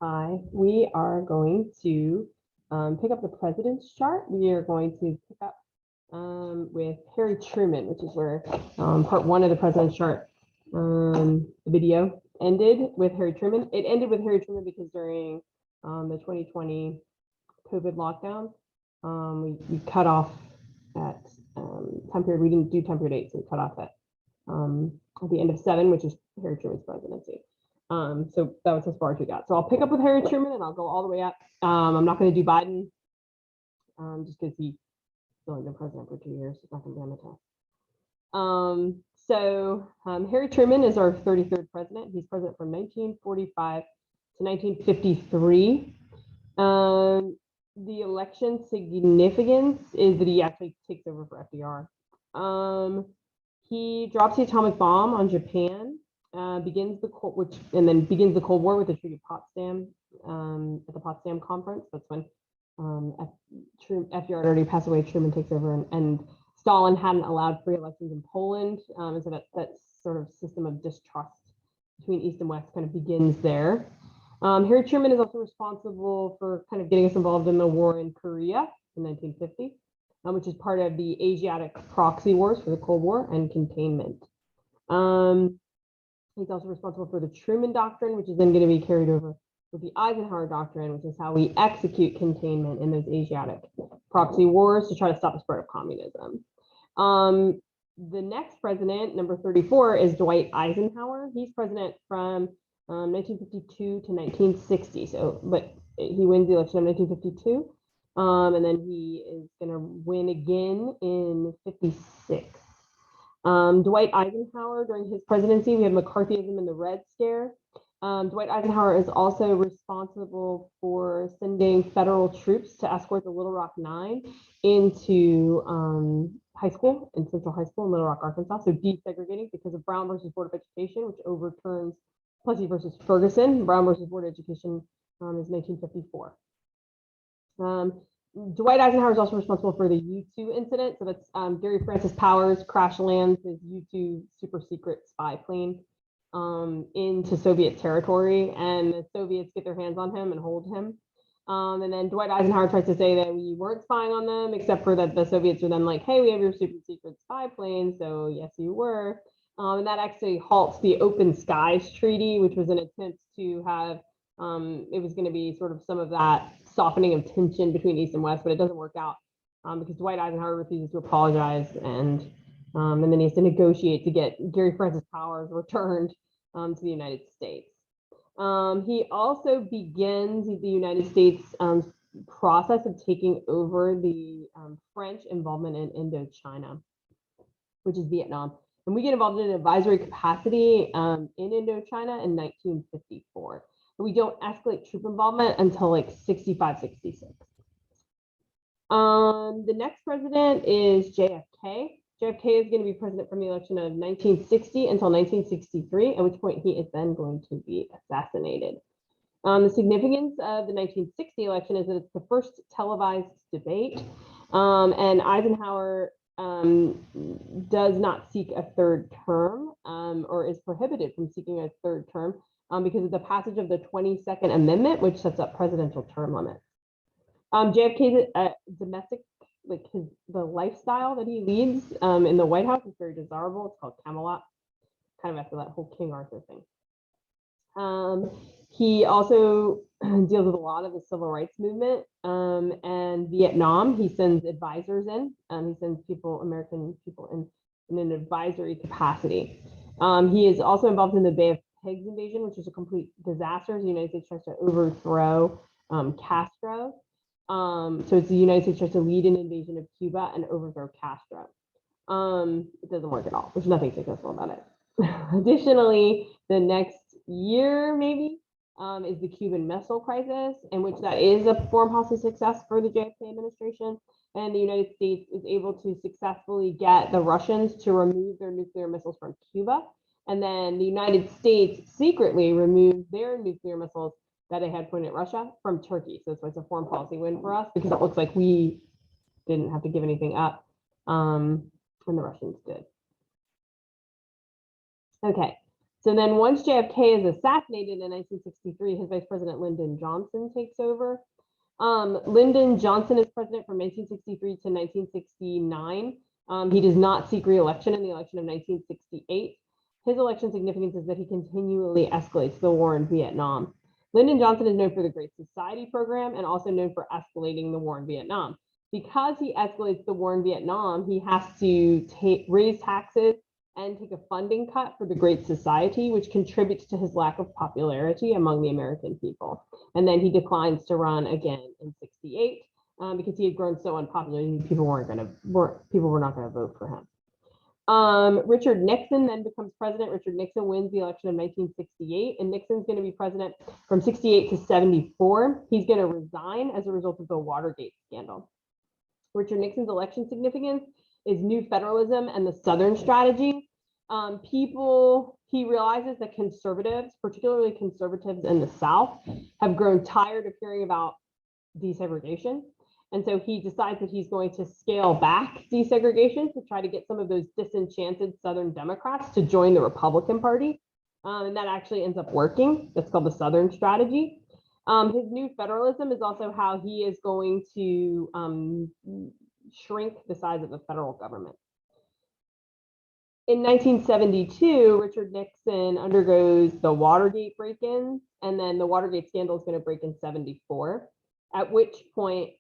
Hi, we are going to pick up the president's chart. We are going to pick up with Harry Truman, which is where part one of the president's chart video ended with Harry Truman. It ended with Harry Truman because during the 2020 COVID lockdown, we cut off at time period. We didn't do time period 8, so we cut off at the end of 7, which is Harry Truman's presidency. So that was as far as we got. So I'll pick up with Harry Truman and I'll go all the way up. I'm not going to do Biden just because he's only been president for 2 years. It's not going to be on the test. Harry Truman is our 33rd president. He's president from 1945 to 1953. The election significance is that he actually takes over for FDR. He drops the atomic bomb on Japan. Begins the Cold War with the Treaty of Potsdam at the Potsdam Conference. That's when FDR had already passed away. Truman takes over, and Stalin hadn't allowed free elections in Poland, and so that sort of system of distrust between East and West kind of begins there. Harry Truman is also responsible for kind of getting us involved in the war in Korea in 1950, which is part of the Asiatic proxy wars for the Cold War and containment. He's also responsible for the Truman Doctrine, which is then going to be carried over with the Eisenhower Doctrine, which is how we execute containment in those Asiatic proxy wars to try to stop the spread of communism. The next president, number 34, is Dwight Eisenhower. He's president from 1952 to 1960. But he wins the election in 1952, and then he is going to win again in 56. Dwight Eisenhower, during his presidency, we had McCarthyism and the Red Scare. Dwight Eisenhower is also responsible for sending federal troops to escort the Little Rock Nine into high school, in Central High School in Little Rock, Arkansas. So desegregating because of Brown versus Board of Education, which overturns Plessy versus Ferguson. Brown versus Board of Education is 1954. Dwight Eisenhower is also responsible for the U-2 incident. So that's Gary Francis Powers crash lands his U-2 super secret spy plane into Soviet territory, and the Soviets get their hands on him and hold him. And then Dwight Eisenhower tries to say that we weren't spying on them, except for that the Soviets were then like, hey, we have your super secret spy plane. So yes, you were. And that actually halts the Open Skies Treaty, which was an attempt to have, it was going to be sort of some of that softening of tension between East and West, but it doesn't work out because Dwight Eisenhower refuses to apologize, and then he has to negotiate to get Gary Francis Powers returned to the United States. He also begins the United States process of taking over the French involvement in Indochina, which is Vietnam. And we get involved in an advisory capacity in Indochina in 1954. We don't escalate troop involvement until like 65, 66. The next president is JFK. JFK is going to be president from the election of 1960 until 1963, at which point he is then going to be assassinated. The significance of the 1960 election is that it's the first televised debate, and Eisenhower does not seek a third term or is prohibited from seeking a third term because of the passage of the 22nd Amendment, which sets up presidential term limits. JFK's domestic, like the lifestyle that he leads in the White House is very desirable. It's called Camelot, kind of after that whole King Arthur thing. He also deals with a lot of the civil rights movement and Vietnam. He sends advisors in. He sends American people in an advisory capacity. He is also involved in the Bay of Pigs invasion, which is a complete disaster. The United States tries to overthrow Castro. So it's the United States tries to lead an invasion of Cuba and overthrow Castro. It doesn't work at all. There's nothing successful about it. Additionally, the next year maybe is the Cuban Missile Crisis, in which that is a foreign policy success for the JFK administration. And the United States is able to successfully get the Russians to remove their nuclear missiles from Cuba. And then the United States secretly removed their nuclear missiles that they had pointed at Russia from Turkey. So it's a foreign policy win for us because it looks like we didn't have to give anything up, and the Russians did. Okay, So then once JFK is assassinated in 1963, his vice president Lyndon Johnson takes over. Lyndon Johnson is president from 1963 to 1969. He does not seek re-election in the election of 1968. His election significance is that he continually escalates the war in Vietnam. Lyndon Johnson is known for the Great Society program and also known for escalating the war in Vietnam. Because he escalates the war in Vietnam, he has to raise taxes and take a funding cut for the Great Society, which contributes to his lack of popularity among the American people. And then he declines to run again in 68 because he had grown so unpopular, people were not going to vote for him. Richard Nixon then becomes president. Richard Nixon wins the election of 1968, and Nixon's going to be president from 68 to 74. He's going to resign as a result of the Watergate scandal. Richard Nixon's election significance is new federalism and the Southern strategy. He realizes that conservatives, particularly conservatives in the South, have grown tired of hearing about desegregation. And so he decides that he's going to scale back desegregation to try to get some of those disenchanted Southern Democrats to join the Republican Party. And that actually ends up working. That's called the Southern strategy. His new federalism is also how he is going to shrink the size of the federal government. In 1972, Richard Nixon undergoes the Watergate break-ins, and then the Watergate scandal is going to break in 74, at which point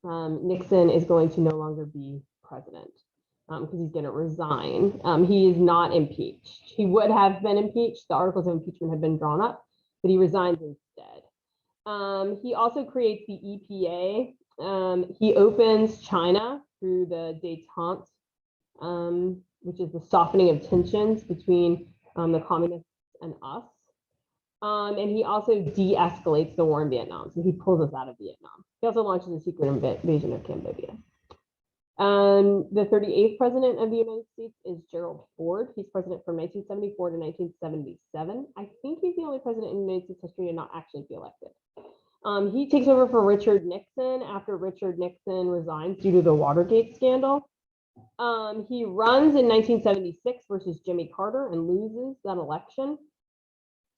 Nixon is going to no longer be president because he's going to resign. He is not impeached. He would have been impeached. The articles of impeachment have been drawn up, but he resigns instead. He also creates the EPA. He opens China through the détente, which is the softening of tensions between the communists and us. And he also de-escalates the war in Vietnam. So he pulls us out of Vietnam. He also launches a secret invasion of Cambodia. The 38th president of the United States is Gerald Ford. He's president from 1974 to 1977. I think he's the only president in United States history to not actually be elected. He takes over for Richard Nixon after Richard Nixon resigns due to the Watergate scandal. He runs in 1976 versus Jimmy Carter and loses that election.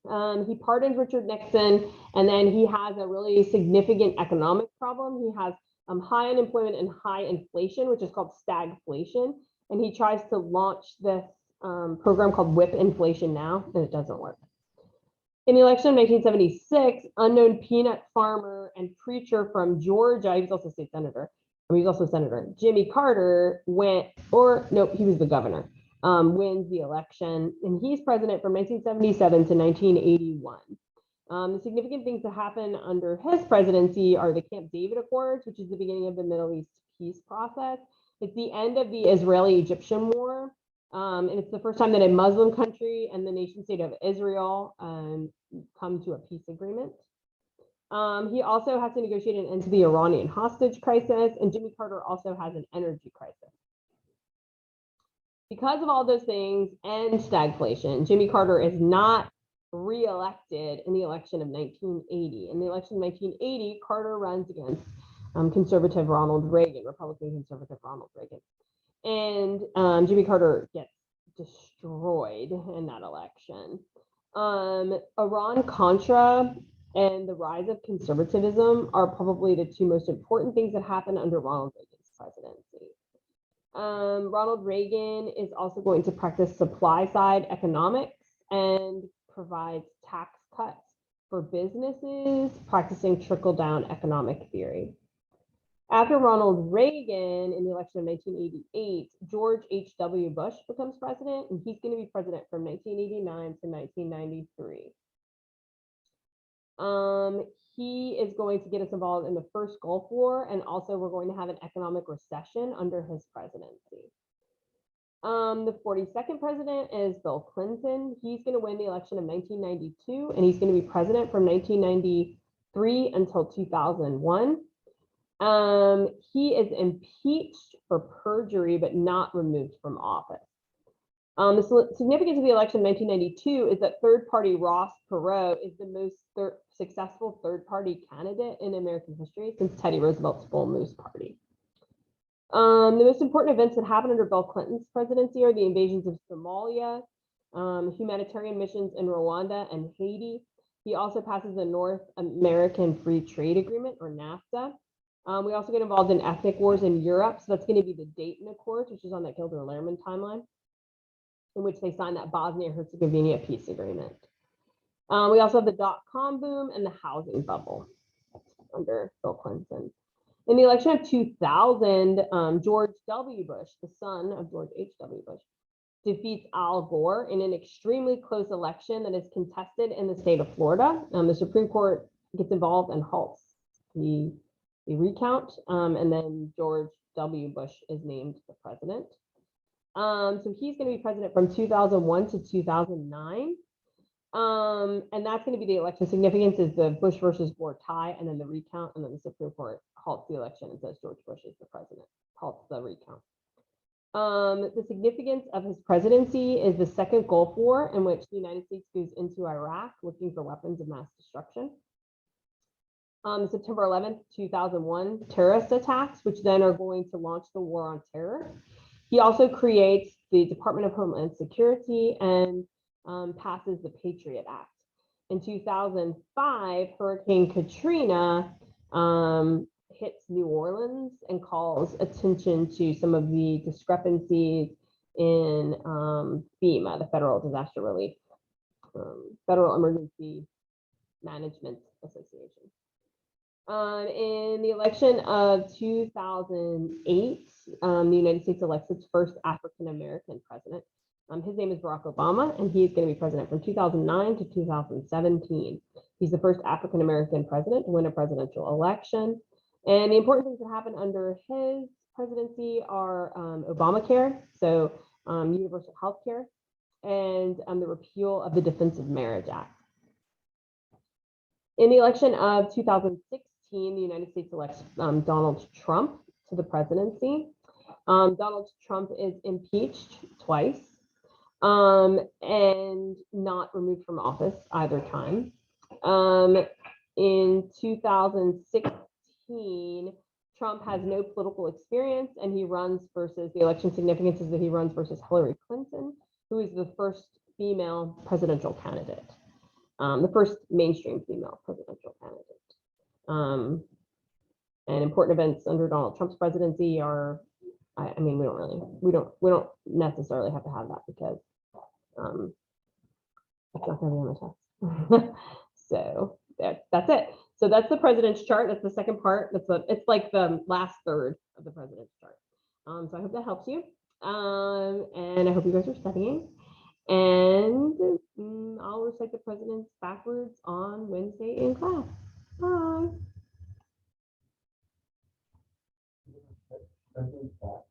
He pardons Richard Nixon, and then he has a really significant economic problem. He has high unemployment and high inflation, which is called stagflation. And he tries to launch this program called Whip Inflation Now, and it doesn't work. In the election of 1976, unknown peanut farmer and preacher from Georgia, he was also state senator, he was also senator, Jimmy Carter he was the governor, wins the election, and he's president from 1977 to 1981. The significant things that happen under his presidency are the Camp David Accords, which is the beginning of the Middle East peace process. It's the end of the Israeli-Egyptian war, and it's the first time that a Muslim country and the nation state of Israel come to a peace agreement. He also has to negotiate an end to the Iranian hostage crisis, and Jimmy Carter also has an energy crisis. Because of all those things and stagflation, Jimmy Carter is not re-elected in the election of 1980. In the election of 1980, Carter runs against conservative Ronald Reagan, Republican conservative Ronald Reagan. And Jimmy Carter gets destroyed in that election. Iran-Contra and the rise of conservatism are probably the two most important things that happened under Ronald Reagan's presidency. Ronald Reagan is also going to practice supply side economics and provides tax cuts for businesses, practicing trickle down economic theory. After Ronald Reagan in the election of 1988, George H.W. Bush becomes president, and he's going to be president from 1989 to 1993. He is going to get us involved in the first Gulf War, and also we're going to have an economic recession under his presidency. The 42nd president is Bill Clinton. He's going to win the election of 1992, and he's going to be president from 1993 until 2001. He is impeached for perjury, but not removed from office. The significance of the election of 1992 is that third party Ross Perot is the most successful third party candidate in American history since Teddy Roosevelt's Bull Moose Party. The most important events that happened under Bill Clinton's presidency are the invasions of Somalia, humanitarian missions in Rwanda and Haiti. He also passes the North American Free Trade Agreement, or NAFTA. We also get involved in ethnic wars in Europe. So that's going to be the Dayton Accords, which is on that Gilder-Lehrman timeline, in which they signed that Bosnia-Herzegovina peace agreement. We also have the dot-com boom and the housing bubble under Bill Clinton. In the election of 2000, George W. Bush, the son of George H.W. Bush, defeats Al Gore in an extremely close election that is contested in the state of Florida. The Supreme Court gets involved and halts the recount, and then George W. Bush is named the president. So he's going to be president from 2001 to 2009. And that's going to be the election significance is the Bush versus Gore tie, and then the recount, and then the Supreme Court halts the election and says George Bush is the president, halts the recount. The significance of his presidency is the second Gulf War, in which the United States goes into Iraq looking for weapons of mass destruction. September 11th, 2001, terrorist attacks, which then are going to launch the war on terror. He also creates the Department of Homeland Security and passes the Patriot Act. In 2005, Hurricane Katrina hits New Orleans and calls attention to some of the discrepancies in FEMA, the Federal Disaster Relief, Federal Emergency Management Association. In the election of 2008, the United States elects its first African-American president. His name is Barack Obama, and he's going to be president from 2009 to 2017. He's the first African-American president to win a presidential election. And the important things that happen under his presidency are Obamacare, so universal health care, and the repeal of the Defense of Marriage Act. In the election of 2016, the United States elects Donald Trump to the presidency. Donald Trump is impeached twice and not removed from office either time. In 2016, Trump has no political experience, and he runs versus, the election significance is that he runs versus Hillary Clinton, who is the first female presidential candidate. The first mainstream female presidential candidate. And important events under Donald Trump's presidency are, I mean, we don't necessarily have to have that because it's not going to be on the test. So that's it. So that's the president's chart. That's the second part. It's like the last third of the president's chart. So I hope that helps you. And I hope you guys are studying. And I'll recite the presidents backwards on Wednesday in class. Bye.